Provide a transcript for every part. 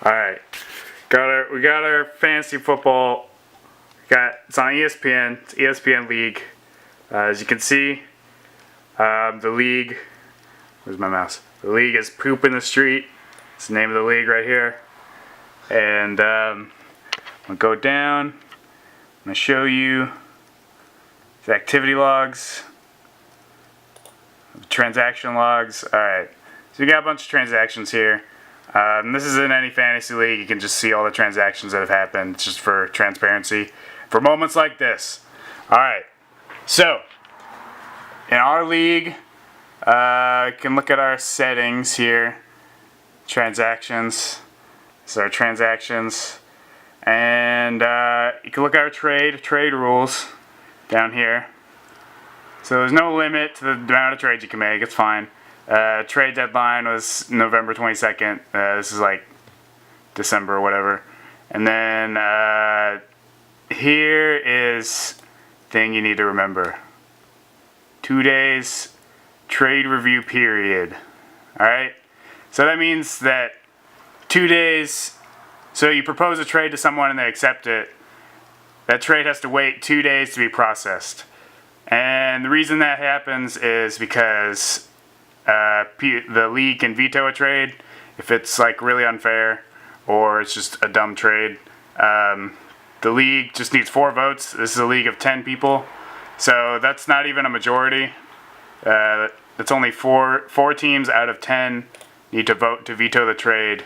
All right, we got our fantasy football. It's on ESPN. It's ESPN League. As you can see, the league. Where's my mouse? The league is Poop in the Street. It's the name of the league right here. And I'm gonna go down. I'm gonna show you the activity logs, transaction logs. All right, so we got a bunch of transactions here. This isn't any fantasy league. You can just see all the transactions that have happened. It's just for transparency, for moments like this. All right, so in our league, you can look at our settings here. Transactions. These are our transactions, and you can look at our trade rules down here. So there's no limit to the amount of trades you can make. It's fine. Trade deadline was November 22nd. This is like December or whatever. And then here is thing you need to remember. 2 days trade review period. Alright? So that means that 2 days, so you propose a trade to someone and they accept it. That trade has to wait 2 days to be processed. And the reason that happens is because the league can veto a trade if it's like really unfair or it's just a dumb trade. The league just needs 4 votes. This is a league of 10 people, so that's not even a majority. It's only four teams out of 10 need to vote to veto the trade,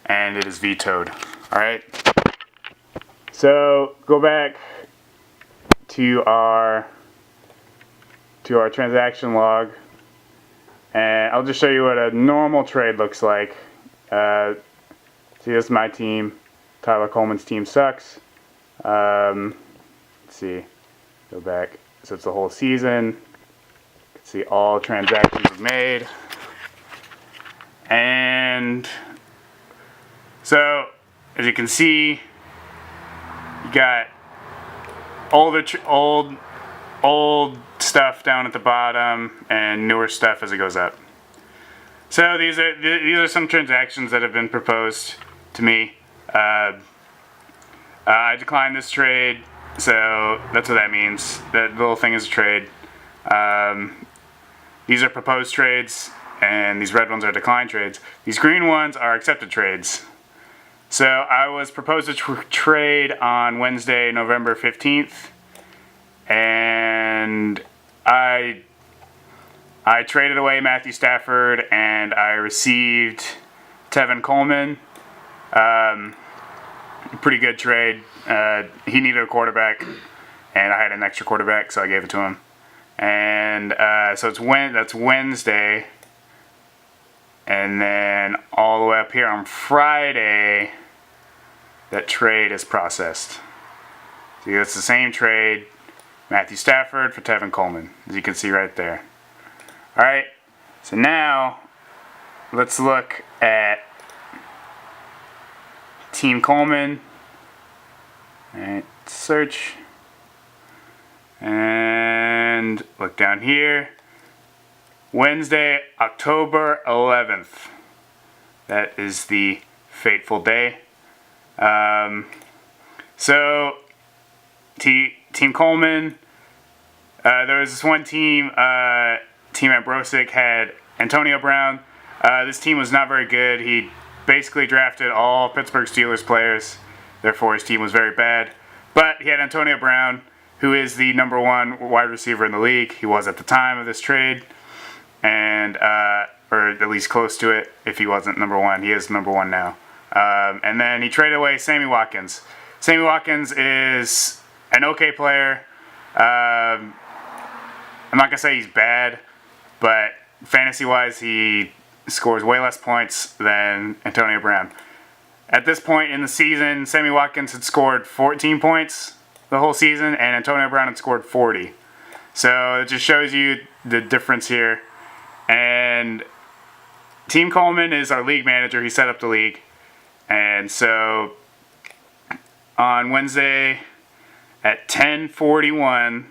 and it is vetoed. All right. So go back to our transaction log. And See, this is my team. Tyler Coleman's team sucks. Let's see. Go back. So it's the whole season. You can see all transactions we've made. And so, as you can see, you got old stuff down at the bottom and newer stuff as it goes up. So these are some transactions that have been proposed to me. I declined this trade, so that's what that means. That little thing is a trade. These are proposed trades, and these red ones are declined trades. These green ones are accepted trades. So I was proposed a trade on Wednesday, November 15th, and I traded away Matthew Stafford and I received Tevin Coleman. Pretty good trade. He needed a quarterback, and I had an extra quarterback, so I gave it to him. And so that's Wednesday, and then all the way up here on Friday, that trade is processed. See, it's the same trade. Matthew Stafford for Tevin Coleman, as you can see right there. Alright, so now let's look at Team Coleman. Alright, search. And look down here. Wednesday, October 11th. That is the fateful day. So, Team Coleman, there was this one team, Team Ambrosic had Antonio Brown. This team was not very good. He basically drafted all Pittsburgh Steelers players, therefore his team was very bad. But he had Antonio Brown, who is the #1 wide receiver in the league. He was at the time of this trade, and or at least close to it. If he wasn't #1, he is #1 now. And then he traded away Sammy Watkins. Sammy Watkins is an okay player. I'm not gonna say he's bad, but fantasy-wise, he scores way less points than Antonio Brown. At this point in the season, Sammy Watkins had scored 14 points the whole season, and Antonio Brown had scored 40. So it just shows you the difference here. And Team Coleman is our league manager. He set up the league. And so on Wednesday at 10:41,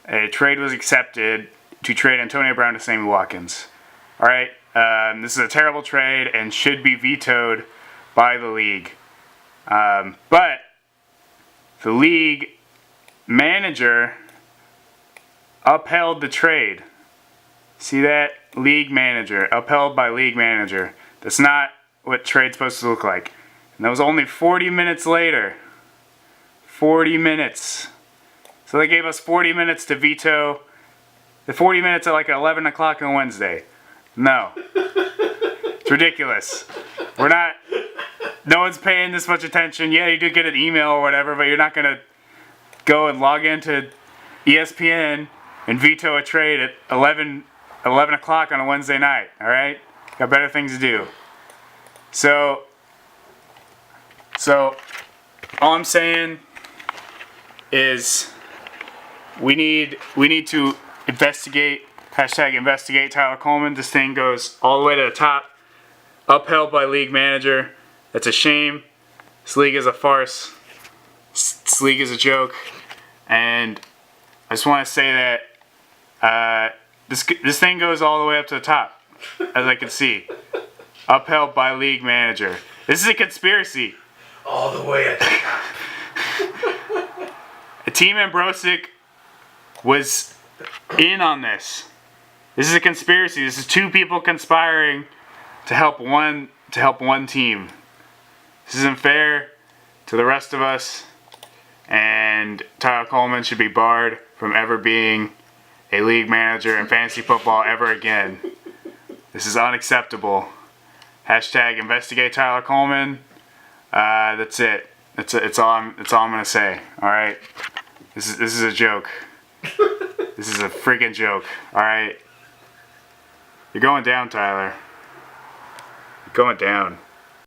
a trade was accepted to trade Antonio Brown to Sammy Watkins. All right, This is a terrible trade and should be vetoed by the league. But the league manager upheld the trade. See that? League manager. Upheld by league manager. That's not what trade's supposed to look like. And that was only 40 minutes later. 40 minutes. So they gave us 40 minutes to veto. The 40 minutes at like 11 o'clock on Wednesday. No. It's ridiculous. We're not... No one's paying this much attention. Yeah, you do get an email or whatever, but you're not going to go and log into ESPN and veto a trade at 11 o'clock on a Wednesday night, alright? Got better things to do. So all I'm saying is we need to investigate, #investigate Tyler Coleman. This thing goes all the way to the top. Upheld by league manager. That's a shame. This league is a farce. This league is a joke. And I just want to say that this thing goes all the way up to the top, as I can see. Upheld by league manager. This is a conspiracy. All the way at the top. Team Ambrosic was in on this. This is a conspiracy. This is two people conspiring to help one team. This isn't fair to the rest of us, and Tyler Coleman should be barred from ever being a league manager in fantasy football ever again. This is unacceptable. #investigate Tyler Coleman. That's it. That's all I'm gonna say. All right. This is a joke. This is a freaking joke. All right. You're going down, Tyler. You're going down.